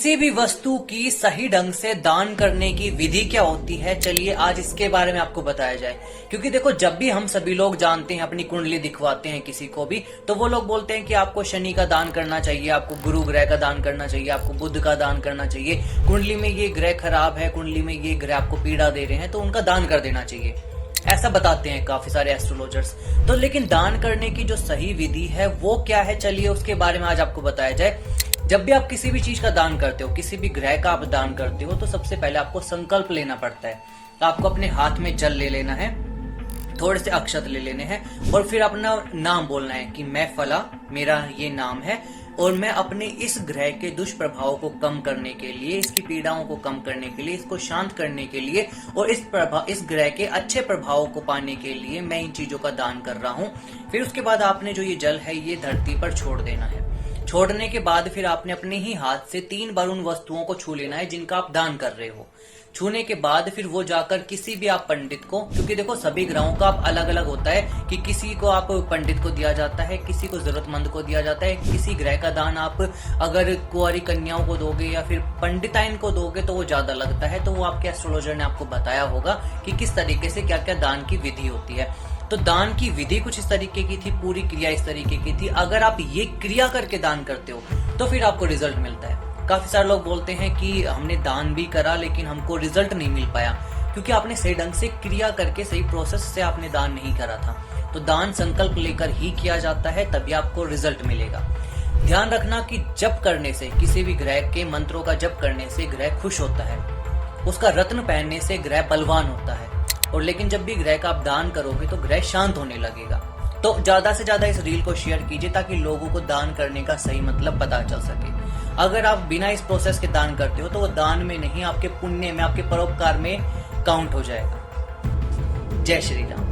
किसी भी वस्तु की सही ढंग से दान करने की विधि क्या होती है, चलिए आज इसके बारे में आपको बताया जाए। क्योंकि देखो, जब भी हम सभी लोग जानते हैं, अपनी कुंडली दिखवाते हैं किसी को भी, तो वो लोग बोलते हैं कि आपको शनि का दान करना चाहिए, आपको गुरु ग्रह का दान करना चाहिए, आपको बुध का दान करना चाहिए, कुंडली में ये ग्रह खराब है, कुंडली में ये ग्रह आपको पीड़ा दे रहे हैं, तो उनका दान कर देना चाहिए, ऐसा बताते हैं काफी सारे एस्ट्रोलॉजर्स। तो लेकिन दान करने की जो सही विधि है वो क्या है, चलिए उसके बारे में आज आपको बताया जाए। जब भी आप किसी भी चीज का दान करते हो, किसी भी ग्रह का आप दान करते हो, तो सबसे पहले आपको संकल्प लेना पड़ता है। तो आपको अपने हाथ में जल ले लेना है, थोड़े से अक्षत ले लेने हैं, और फिर अपना नाम बोलना है कि मैं फला, मेरा ये नाम है, और मैं अपने इस ग्रह के दुष्प्रभाव को कम करने के लिए, इसकी पीड़ाओं को कम करने के लिए, इसको शांत करने के लिए, और इस ग्रह के अच्छे प्रभावों को पाने के लिए मैं इन चीजों का दान कर रहा हूँ। फिर उसके बाद आपने जो ये जल है ये धरती पर छोड़ देना है। छोड़ने के बाद फिर आपने अपने ही हाथ से 3 बार उन वस्तुओं को छू लेना है जिनका आप दान कर रहे हो। छूने के बाद फिर वो जाकर किसी भी आप पंडित को, क्योंकि देखो सभी ग्रहों का आप अलग अलग होता है कि किसी को आप पंडित को दिया जाता है, किसी को जरूरतमंद को दिया जाता है। किसी ग्रह का दान आप अगर कुंवारी कन्याओं को दोगे या फिर पंडिताइन को दोगे तो वो ज्यादा लगता है। तो वो आपके एस्ट्रोलॉजर ने आपको बताया होगा कि किस तरीके से क्या क्या दान की विधि होती है। तो दान की विधि कुछ इस तरीके की थी, पूरी क्रिया इस तरीके की थी। अगर आप ये क्रिया करके दान करते हो तो फिर आपको रिजल्ट मिलता है। काफी सारे लोग बोलते हैं कि हमने दान भी करा लेकिन हमको रिजल्ट नहीं मिल पाया, क्योंकि आपने सही ढंग से क्रिया करके, सही प्रोसेस से आपने दान नहीं करा था। तो दान संकल्प लेकर ही किया जाता है, तभी आपको रिजल्ट मिलेगा। ध्यान रखना कि जप करने से, किसी भी ग्रह के मंत्रों का जप करने से ग्रह खुश होता है, उसका रत्न पहनने से ग्रह बलवान होता है। और लेकिन जब भी ग्रह का आप दान करोगे तो ग्रह शांत होने लगेगा। तो ज्यादा से ज्यादा इस रील को शेयर कीजिए ताकि लोगों को दान करने का सही मतलब पता चल सके। अगर आप बिना इस प्रोसेस के दान करते हो तो वो दान में नहीं, आपके पुण्य में, आपके परोपकार में काउंट हो जाएगा। जय श्री राम।